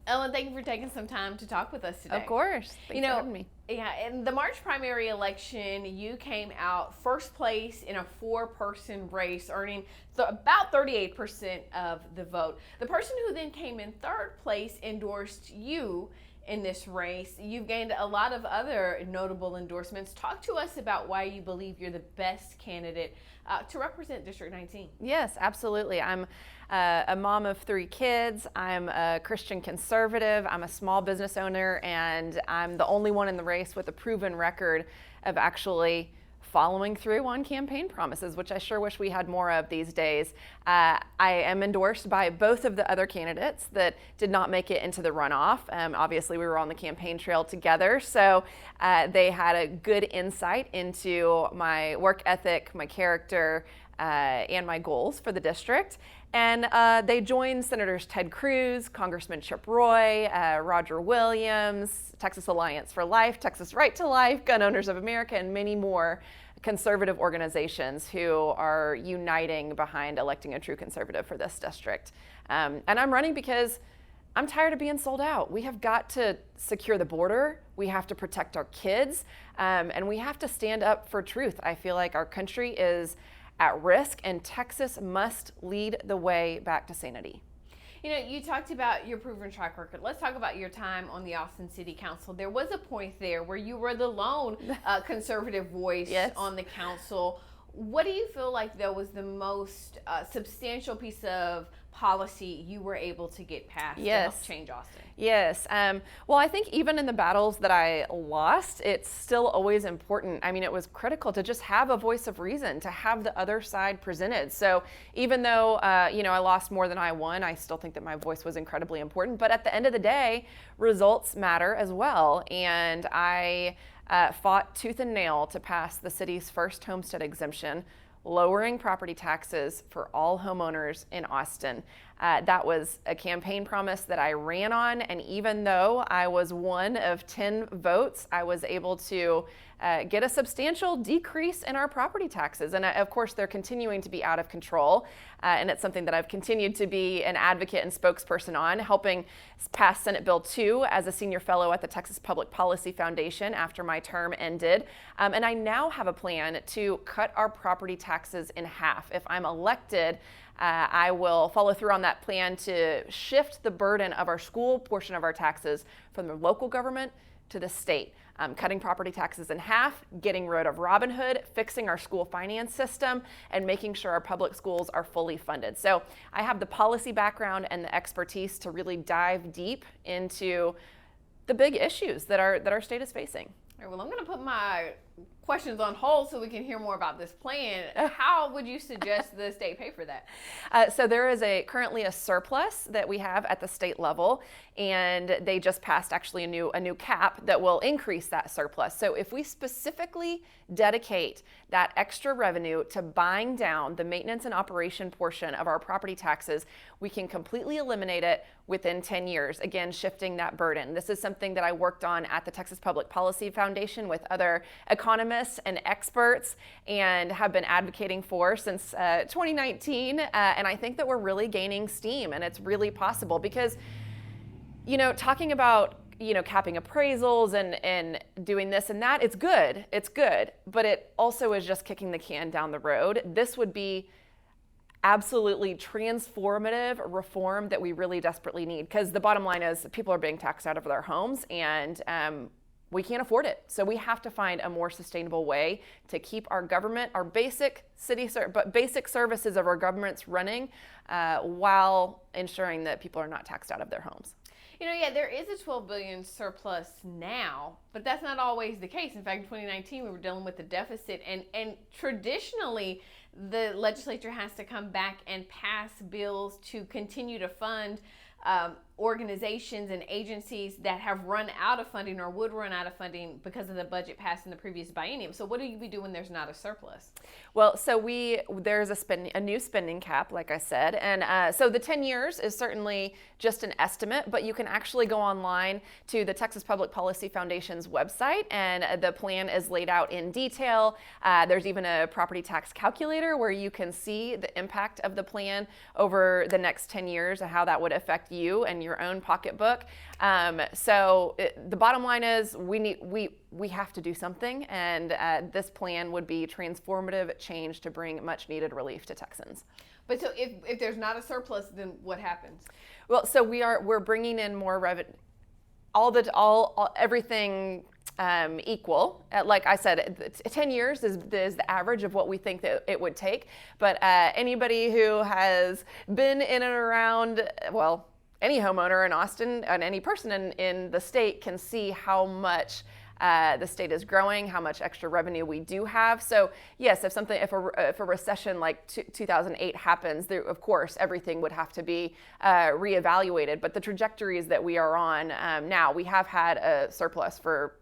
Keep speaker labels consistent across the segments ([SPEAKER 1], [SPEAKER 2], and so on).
[SPEAKER 1] Ellen, thank you for taking some time to talk with us today.
[SPEAKER 2] Of course. Thanks for having me.
[SPEAKER 1] Yeah, in the March primary election, you came out first place in a 4-person race, earning about 38% of the vote. The person who then came in third place endorsed you in this race. You've gained a lot of other notable endorsements. Talk to us about why you believe you're the best candidate to represent District 19.
[SPEAKER 2] Yes, absolutely. I'm a mom of 3 kids. I'm a Christian conservative. I'm a small business owner, and I'm the only one in the race with a proven record of actually following through on campaign promises, which I sure wish we had more of these days. I am endorsed by both of the other candidates that did not make it into the runoff. Obviously, we were on the campaign trail together, so they had a good insight into my work ethic, my character, and my goals for the district. And they joined Senators Ted Cruz, Congressman Chip Roy, Roger Williams, Texas Alliance for Life, Texas Right to Life, Gun Owners of America, and many more conservative organizations who are uniting behind electing a true conservative for this district. And I'm running because I'm tired of being sold out. We have got to secure the border. We have to protect our kids, and we have to stand up for truth. I feel like our country is at risk, and Texas must lead the way back to sanity.
[SPEAKER 1] You know, you talked about your proven track record. Let's talk about your time on the Austin City Council. There was a point there where you were the lone conservative voice
[SPEAKER 2] Yes.
[SPEAKER 1] on the council. What do you feel like, though, was the most substantial piece of policy you were able to get passed to help change Austin?
[SPEAKER 2] Yes. Well, I think even in the battles that I lost, it's still always important. I mean, it was critical to just have a voice of reason, to have the other side presented. So even though, I lost more than I won, I still think that my voice was incredibly important. But at the end of the day, results matter as well. And I fought tooth and nail to pass the city's first homestead exemption, lowering property taxes for all homeowners in Austin. That was a campaign promise that I ran on, and even though I was one of 10 votes, I was able to get a substantial decrease in our property taxes. And of course, they're continuing to be out of control, and it's something that I've continued to be an advocate and spokesperson on, helping pass Senate Bill 2 as a senior fellow at the Texas Public Policy Foundation after my term ended. And I now have a plan to cut our property taxes in half. If I'm elected, I will follow through on that plan to shift the burden of our school portion of our taxes from the local government to the state. Cutting property taxes in half, getting rid of Robin Hood, fixing our school finance system, and making sure our public schools are fully funded. So I have the policy background and the expertise to really dive deep into the big issues that our state is facing.
[SPEAKER 1] All right, well, I'm going to put my questions on hold so we can hear more about this plan. How would you suggest the state pay for that?
[SPEAKER 2] So there is currently a surplus that we have at the state level, and they just passed actually a new cap that will increase that surplus. So if we specifically dedicate that extra revenue to buying down the maintenance and operation portion of our property taxes, we can completely eliminate it within 10 years, again, shifting that burden. This is something that I worked on at the Texas Public Policy Foundation with other economists and experts, and have been advocating for since 2019. And I think that we're really gaining steam, and it's really possible because, talking about, capping appraisals and doing this and that, it's good, but it also is just kicking the can down the road. This would be absolutely transformative reform that we really desperately need, because the bottom line is people are being taxed out of their homes, and we can't afford it. So we have to find a more sustainable way to keep our government, our basic basic services of our governments running, while ensuring that people are not taxed out of their homes.
[SPEAKER 1] There is a $12 billion surplus now, but that's not always the case. In fact, in 2019, we were dealing with the deficit, and traditionally, the legislature has to come back and pass bills to continue to fund organizations and agencies that have run out of funding or would run out of funding because of the budget passed in the previous biennium. So what do we do when there's not a surplus?
[SPEAKER 2] Well, so there's a new spending cap, like I said, and so the 10 years is certainly just an estimate, but you can actually go online to the Texas Public Policy Foundation's website, and the plan is laid out in detail. There's even a property tax calculator where you can see the impact of the plan over the next 10 years and how that would affect you and your own pocketbook. So the bottom line is we have to do something, and this plan would be transformative change to bring much needed relief to Texans.
[SPEAKER 1] But so if there's not a surplus, then what happens?
[SPEAKER 2] Well, so we're bringing in more revenue, everything equal. Like I said, 10 years is the average of what we think that it would take. But anybody who has been in and around, well, any homeowner in Austin and any person in the state can see how much the state is growing, how much extra revenue we do have. So yes, if a recession like 2008 happens, there, of course, everything would have to be reevaluated. But the trajectories that we are on now, we have had a surplus for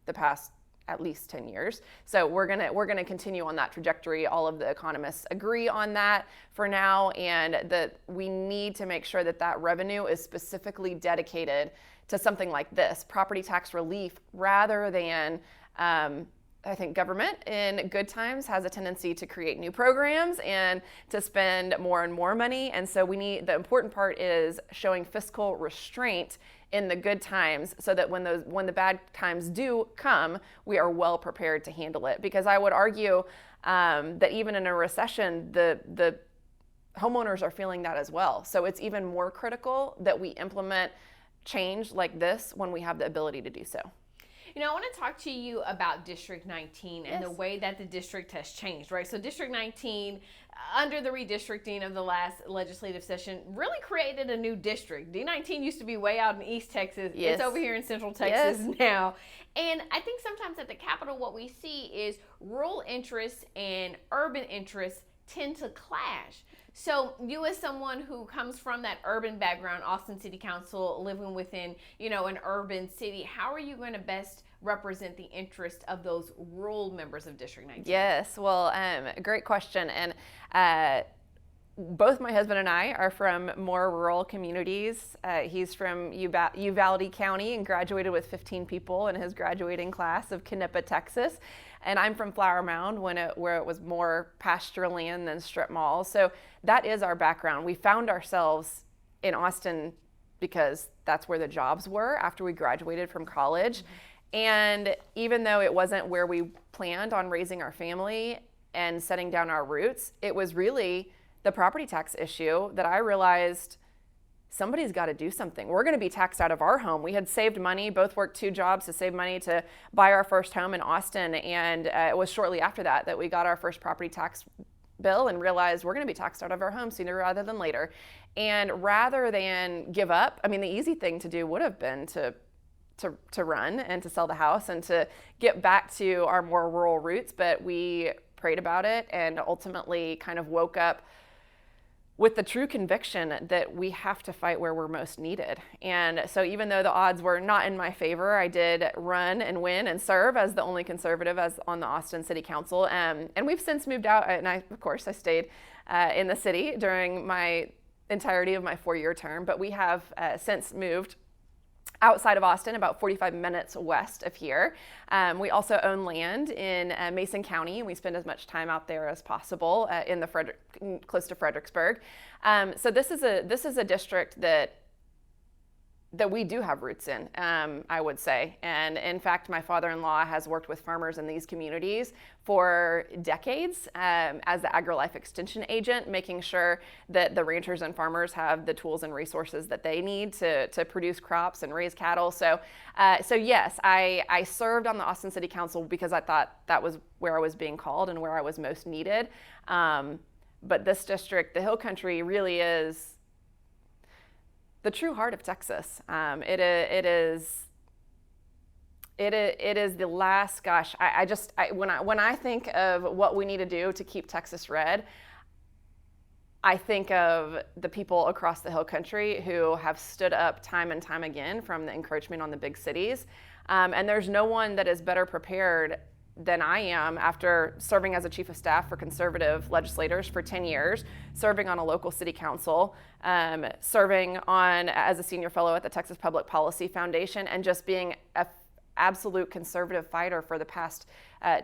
[SPEAKER 2] the past at least 10 years. So we're gonna continue on that trajectory. All of the economists agree on that for now, and that we need to make sure that that revenue is specifically dedicated to something like this, property tax relief, rather than, I think government in good times has a tendency to create new programs and to spend more and more money. And so the important part is showing fiscal restraint in the good times, so that when the bad times do come, we are well prepared to handle it. Because I would argue that even in a recession, the homeowners are feeling that as well. So it's even more critical that we implement change like this when we have the ability to do so.
[SPEAKER 1] You know, I want to talk to you about District 19 and
[SPEAKER 2] Yes.
[SPEAKER 1] the way that the district has changed, right? So District 19, under the redistricting of the last legislative session, really created a new district. D19 used to be way out in East Texas.
[SPEAKER 2] Yes.
[SPEAKER 1] It's over here in Central Texas
[SPEAKER 2] Yes.
[SPEAKER 1] now. And I think sometimes at the Capitol, what we see is rural interests and urban interests tend to clash. So you, as someone who comes from that urban background, Austin City Council, living within, an urban city, how are you going to best represent the interest of those rural members of District 19?
[SPEAKER 2] Yes, well, great question. And both my husband and I are from more rural communities. He's from Uvalde County and graduated with 15 people in his graduating class of Knippa, Texas. And I'm from Flower Mound, where it was more pasture land than strip malls. So that is our background. We found ourselves in Austin because that's where the jobs were after we graduated from college. Mm-hmm. And even though it wasn't where we planned on raising our family and setting down our roots, it was really the property tax issue that I realized somebody's got to do something. We're going to be taxed out of our home. We had saved money, both worked 2 jobs to save money to buy our first home in Austin. And it was shortly after that we got our first property tax bill and realized we're going to be taxed out of our home sooner rather than later. And rather than give up, I mean, the easy thing to do would have been to run and to sell the house and to get back to our more rural roots. But we prayed about it and ultimately kind of woke up with the true conviction that we have to fight where we're most needed. And so even though the odds were not in my favor, I did run and win and serve as the only conservative on the Austin City Council. And we've since moved out, and I stayed in the city during my entirety of my 4-year term, but we have since moved outside of Austin, about 45 minutes west of here. We also own land in Mason County, and we spend as much time out there as possible close to Fredericksburg. So this is a district that we do have roots in, I would say. And in fact, my father-in-law has worked with farmers in these communities for decades as the AgriLife Extension agent, making sure that the ranchers and farmers have the tools and resources that they need to produce crops and raise cattle. So yes, I served on the Austin City Council because I thought that was where I was being called and where I was most needed. But this district, the Hill Country, really is the true heart of Texas. It is the last. Gosh, when I think of what we need to do to keep Texas red, I think of the people across the Hill Country who have stood up time and time again from the encroachment on the big cities, and there's no one that is better prepared than I am after serving as a chief of staff for conservative legislators for 10 years, serving on a local city council, serving as a senior fellow at the Texas Public Policy Foundation, and just being an absolute conservative fighter for the past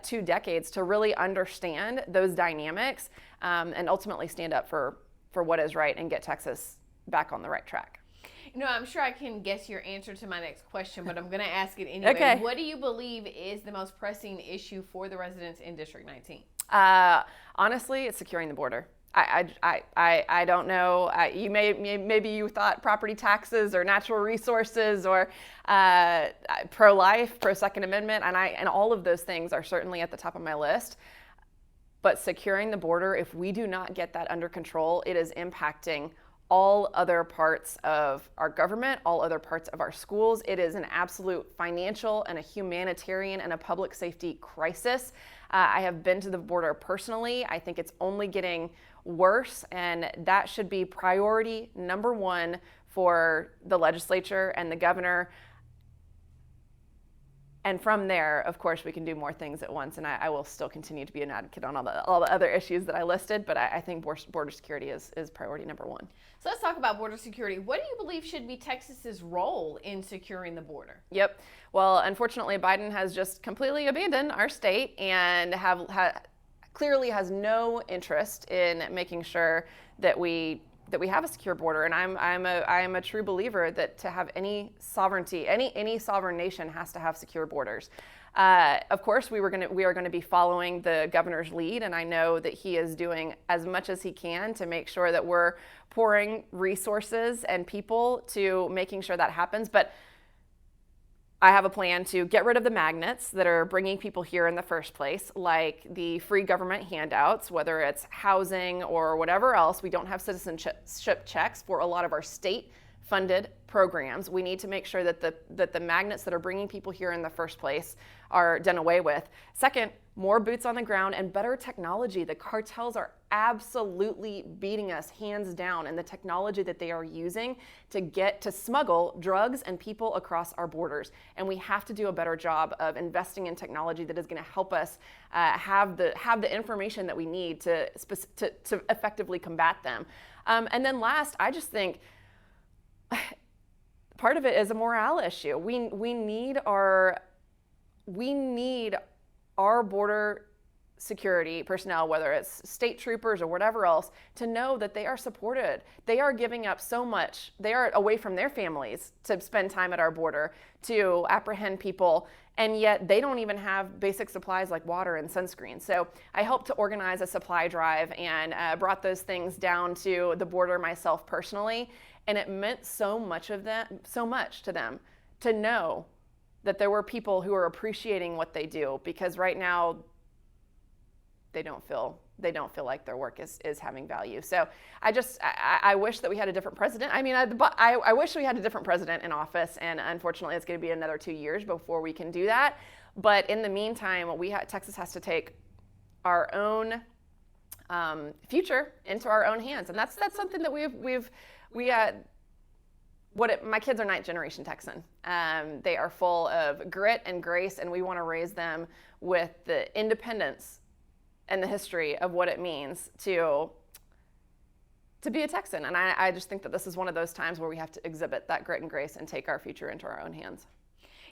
[SPEAKER 2] 2 decades to really understand those dynamics and ultimately stand up for what is right and get Texas back on the right track.
[SPEAKER 1] You know, I'm sure I can guess your answer to my next question, but I'm going to ask it anyway.
[SPEAKER 2] Okay.
[SPEAKER 1] What do you believe is the most pressing issue for the residents in District 19?
[SPEAKER 2] Honestly, it's securing the border. I don't know. Maybe you thought property taxes or natural resources or pro-life, pro-Second Amendment, and all of those things are certainly at the top of my list. But securing the border, if we do not get that under control, it is impacting all other parts of our government, all other parts of our schools. It is an absolute financial and a humanitarian and a public safety crisis. I have been to the border personally. I think it's only getting worse, and that should be priority number one for the legislature and the governor. And from there, of course, we can do more things at once, and I will still continue to be an advocate on all the other issues that I listed, but I think border security is priority number one.
[SPEAKER 1] So let's talk about border security. What do you believe should be Texas's role in securing the border?
[SPEAKER 2] Yep. Well, unfortunately, Biden has just completely abandoned our state and clearly has no interest in making sure that we have a secure border. And I am a true believer that to have any sovereignty, any sovereign nation has to have secure borders. Of course, we are going to be following the governor's lead, and I know that he is doing as much as he can to make sure that we're pouring resources and people to making sure that happens. But I have a plan to get rid of the magnets that are bringing people here in the first place, like the free government handouts, whether it's housing or whatever else. We don't have citizenship checks for a lot of our state-funded programs. We need to make sure that the magnets that are bringing people here in the first place are done away with. Second, more boots on the ground and better technology. The cartels are absolutely beating us hands down in the technology that they are using to smuggle drugs and people across our borders. And we have to do a better job of investing in technology that is going to help us have the information that we need to effectively combat them. And then last, I just think part of it is a morale issue. We need our border security personnel, whether it's state troopers or whatever else, to know that they are supported. They are giving up so much. They are away from their families to spend time at our border to apprehend people, and yet they don't even have basic supplies like water and sunscreen. So I helped to organize a supply drive and brought those things down to the border myself personally, and it meant so much to them to know that there were people who are appreciating what they do, because right now they don't feel like their work is having value. So I wish that we had a different president. I mean, I wish we had a different president in office, and unfortunately it's going to be another 2 years before we can do that. But in the meantime, Texas has to take our own future into our own hands, and that's something that my kids are ninth generation Texan. They are full of grit and grace, and we want to raise them with the independence and the history of what it means to be a Texan. And I just think that this is one of those times where we have to exhibit that grit and grace and take our future into our own hands.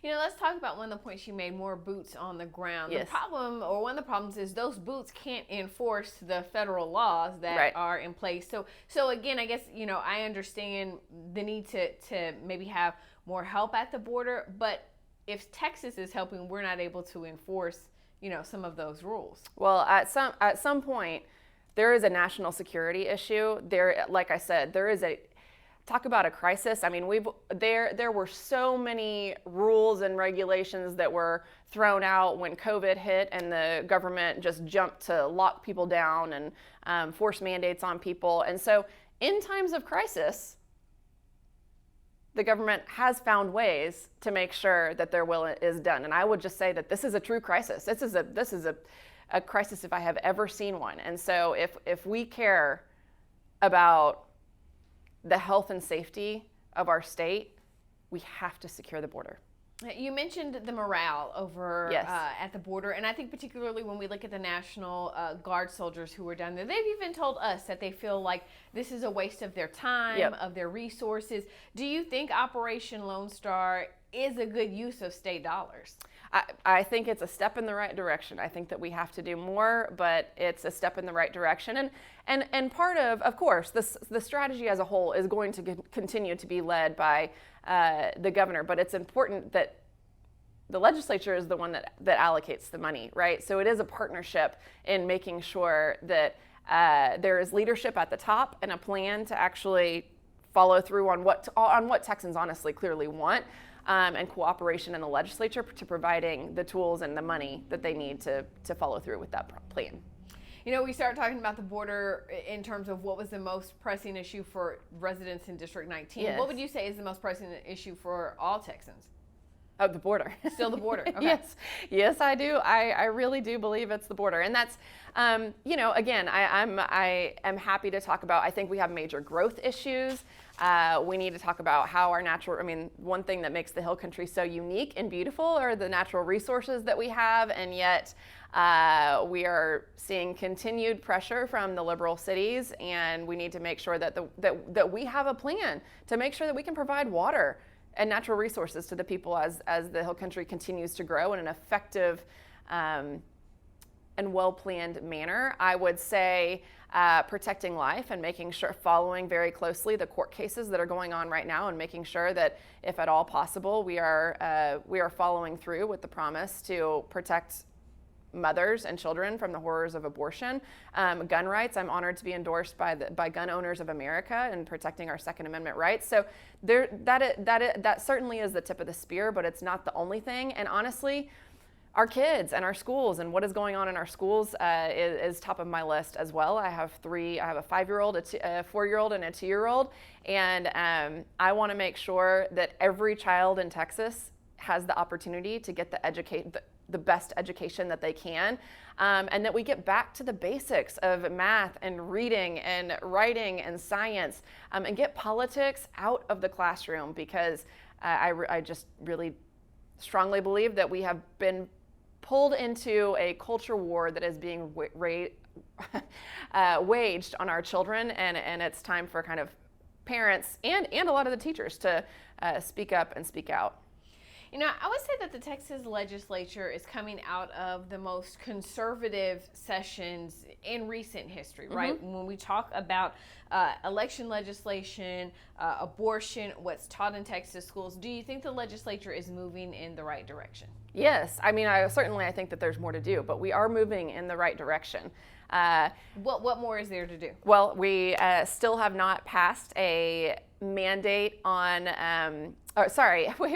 [SPEAKER 1] You know, let's talk about one of the points you made, more boots on the ground.
[SPEAKER 2] Yes.
[SPEAKER 1] The problem, or one of the problems, is those boots can't enforce the federal laws that are in place. So again, I guess, you know, I understand the need to maybe have more help at the border, but if Texas is helping, we're not able to enforce, you know, some of those rules.
[SPEAKER 2] Well, at some point, there is a national security issue. Like I said, there is talk about a crisis. I mean, there were so many rules and regulations that were thrown out when COVID hit, and the government just jumped to lock people down and force mandates on people. And so in times of crisis, the government has found ways to make sure that their will is done. And I would just say that this is a true crisis. This is a crisis if I have ever seen one. And so if we care about the health and safety of our state, we have to secure the border.
[SPEAKER 1] You mentioned the morale over
[SPEAKER 2] Yes.
[SPEAKER 1] At the border, and I think particularly when we look at the National Guard soldiers who are down there, they've even told us that they feel like this is a waste of their time, of their resources. Do you think Operation Lone Star is a good use of state dollars?
[SPEAKER 2] I think it's a step in the right direction. I think that we have to do more, but it's a step in the right direction. And part of course, the strategy as a whole is going to continue to be led by the governor, but it's important that the legislature is the one that allocates the money, right? So it is a partnership in making sure that there is leadership at the top and a plan to actually follow through on what Texans honestly clearly want. And cooperation in the legislature to providing the tools and the money that they need to follow through with that plan.
[SPEAKER 1] You know, we started talking about the border in terms of what was the most pressing issue for residents in District 19.
[SPEAKER 2] Yes.
[SPEAKER 1] What would you say is the most pressing issue for all Texans?
[SPEAKER 2] Oh, the border.
[SPEAKER 1] Still the border. Okay.
[SPEAKER 2] Yes, I do. I really do believe it's the border, and that's, again, I am happy to talk about. I think we have major growth issues. We need to talk about how our one thing that makes the Hill Country so unique and beautiful are the natural resources that we have, and yet we are seeing continued pressure from the liberal cities, and we need to make sure that we have a plan to make sure that we can provide water and natural resources to the people as the Hill Country continues to grow in an effective and well-planned manner. I would say protecting life and making sure, following very closely the court cases that are going on right now, and making sure that, if at all possible, we are following through with the promise to protect mothers and children from the horrors of abortion. Gun rights, I'm honored to be endorsed by Gun Owners of America in protecting our Second Amendment rights. So that certainly is the tip of the spear, but it's not the only thing. And honestly, our kids and our schools and what is going on in our schools is top of my list as well. I have a 5-year-old, a 4-year-old, and a 2-year-old. And I want to make sure that every child in Texas has the opportunity to get the best education that they can, and that we get back to the basics of math and reading and writing and science, and get politics out of the classroom, because I just really strongly believe that we have been pulled into a culture war that is being waged on our children, and it's time for kind of parents and a lot of the teachers to speak up and speak out.
[SPEAKER 1] You know, I would say that the Texas legislature is coming out of the most conservative sessions in recent history, right?
[SPEAKER 2] Mm-hmm.
[SPEAKER 1] When we talk about election legislation, abortion, what's taught in Texas schools, do you think the legislature is moving in the right direction?
[SPEAKER 2] Yes. I mean, I think that there's more to do, but we are moving in the right direction.
[SPEAKER 1] What more is there to do?
[SPEAKER 2] Well, we still have not passed a mandate on,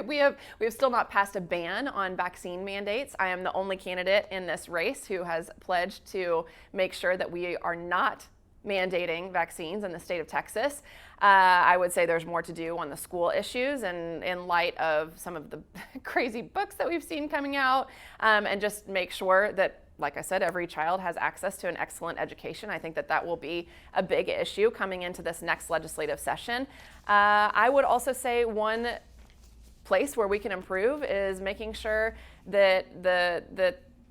[SPEAKER 2] we have still not passed a ban on vaccine mandates. I am the only candidate in this race who has pledged to make sure that we are not mandating vaccines in the state of Texas. I would say there's more to do on the school issues, and in light of some of the crazy books that we've seen coming out, and just make sure that, like I said, every child has access to an excellent education. I think that will be a big issue coming into this next legislative session. I would also say one place where we can improve is making sure that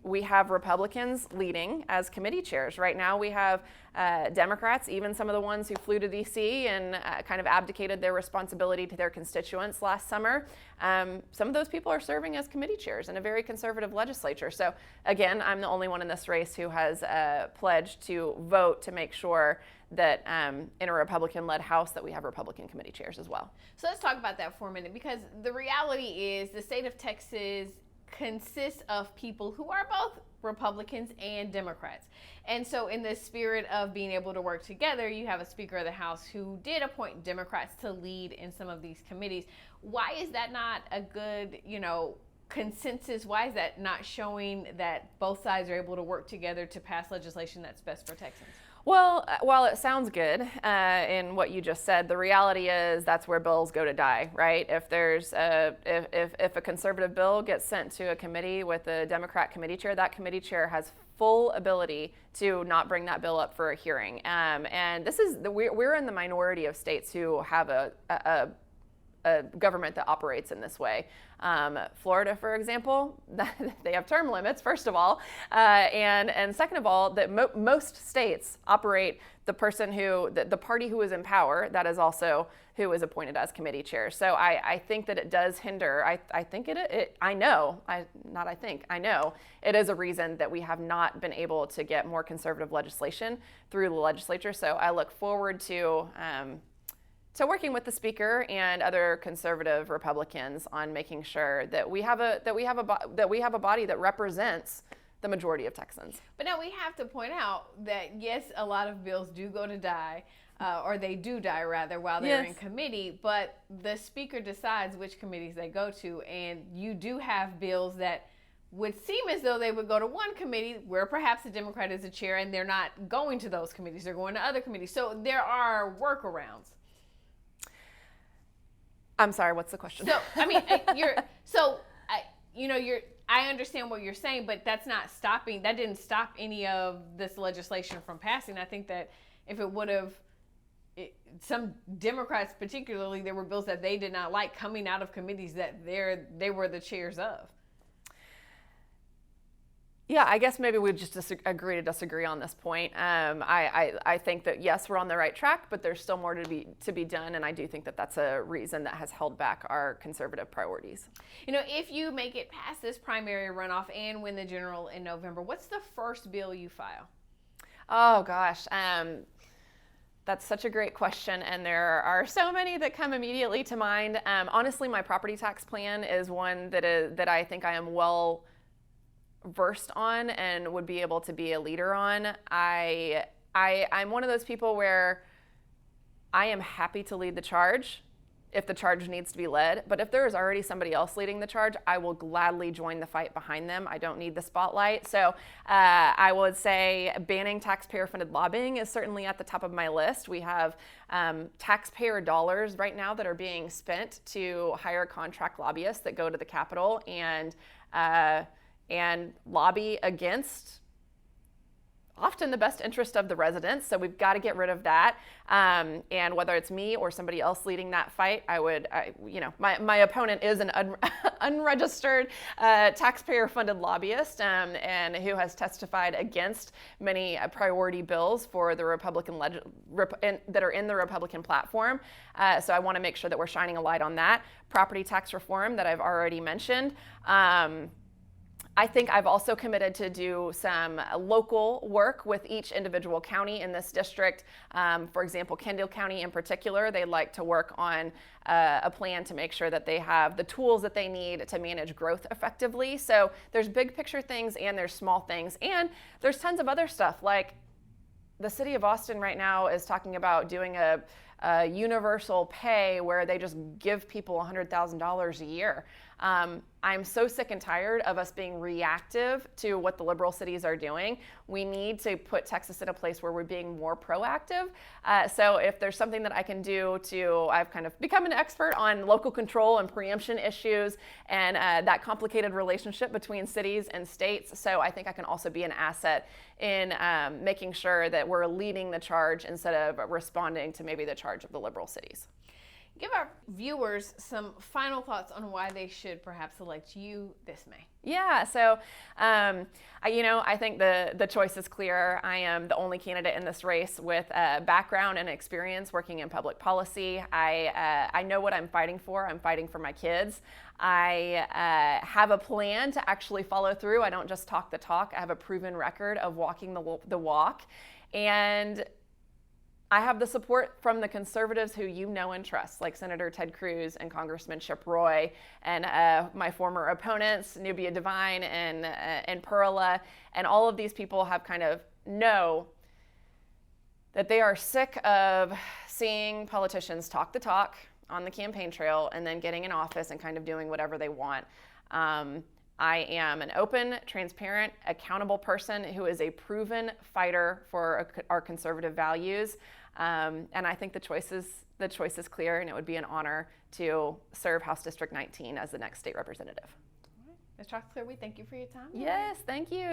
[SPEAKER 2] we have Republicans leading as committee chairs. Right now we have Democrats, even some of the ones who flew to DC and kind of abdicated their responsibility to their constituents last summer. Some of those people are serving as committee chairs in a very conservative legislature. So again, I'm the only one in this race who has pledged to vote to make sure that in a Republican-led House that we have Republican committee chairs as well.
[SPEAKER 1] So let's talk about that for a minute, because the reality is the state of Texas consists of people who are both Republicans and Democrats. And so in the spirit of being able to work together, you have a Speaker of the House who did appoint Democrats to lead in some of these committees. Why is that not a good, consensus? Why is that not showing that both sides are able to work together to pass legislation that's best for Texans?
[SPEAKER 2] Well, while it sounds good in what you just said, the reality is that's where bills go to die, right? If there's if a conservative bill gets sent to a committee with a Democrat committee chair, that committee chair has full ability to not bring that bill up for a hearing. And we're in the minority of states who have a a government that operates in this way. Florida, for example, they have term limits, first of all, and second of all, that most states operate the person who, the party who is in power, that is also who is appointed as committee chair. So I think that it does hinder. I know it is a reason that we have not been able to get more conservative legislation through the legislature. So I look forward to working with the speaker and other conservative Republicans on making sure that we have a body that represents the majority of Texans.
[SPEAKER 1] But now we have to point out that yes, a lot of bills do go to die, or they do die rather, while they're in committee, but the speaker decides which committees they go to, and you do have bills that would seem as though they would go to one committee where perhaps the Democrat is the chair and they're not going to those committees, they're going to other committees. So there are workarounds.
[SPEAKER 2] I'm sorry, what's the question?
[SPEAKER 1] So, I mean, I understand what you're saying, but that didn't stop any of this legislation from passing. I think that if it would have, some Democrats particularly, there were bills that they did not like coming out of committees that they were the chairs of.
[SPEAKER 2] Yeah, I guess maybe we'd just agree to disagree on this point. I think that yes, we're on the right track, but there's still more to be done, and I do think that that's a reason that has held back our conservative priorities.
[SPEAKER 1] If you make it past this primary runoff and win the general in November, what's the first bill you file?
[SPEAKER 2] Oh gosh, that's such a great question, and there are so many that come immediately to mind. Honestly, my property tax plan is one that I think I am well versed on and would be able to be a leader on. I'm one of those people where I am happy to lead the charge if the charge needs to be led, but if there is already somebody else leading the charge, I will gladly join the fight behind them. I don't need the spotlight. So I would say banning taxpayer-funded lobbying is certainly at the top of my list. We have taxpayer dollars right now that are being spent to hire contract lobbyists that go to the Capitol and lobby against often the best interest of the residents. So we've got to get rid of that. And whether it's me or somebody else leading that fight, my opponent is an unregistered taxpayer-funded lobbyist and who has testified against many priority bills for the Republican that are in the Republican platform. So I want to make sure that we're shining a light on that. Property tax reform that I've already mentioned. I think I've also committed to do some local work with each individual county in this district. For example, Kendall County in particular, they'd like to work on a plan to make sure that they have the tools that they need to manage growth effectively. So there's big picture things and there's small things. And there's tons of other stuff, like the city of Austin right now is talking about doing a universal pay where they just give people $100,000 a year. I'm so sick and tired of us being reactive to what the liberal cities are doing. We need to put Texas in a place where we're being more proactive. So if there's something that I can do I've kind of become an expert on local control and preemption issues and that complicated relationship between cities and states. So I think I can also be an asset in making sure that we're leading the charge instead of responding to maybe the charge of the liberal cities.
[SPEAKER 1] Give our viewers some final thoughts on why they should perhaps elect you this May.
[SPEAKER 2] Yeah, so I think the choice is clear. I am the only candidate in this race with background and experience working in public policy. I know what I'm fighting for. I'm fighting for my kids. I have a plan to actually follow through. I don't just talk the talk. I have a proven record of walking the walk. And I have the support from the conservatives who you know and trust, like Senator Ted Cruz and Congressman Chip Roy, and my former opponents, Nubia Devine and Perla, and all of these people have kind of know that they are sick of seeing politicians talk the talk on the campaign trail and then getting in office and kind of doing whatever they want. I am an open, transparent, accountable person who is a proven fighter for our conservative values. And I think the choice is clear, and it would be an honor to serve House District 19 as the next state representative.
[SPEAKER 1] Ms. Troxclair, we thank you for your time.
[SPEAKER 2] Yes, thank you.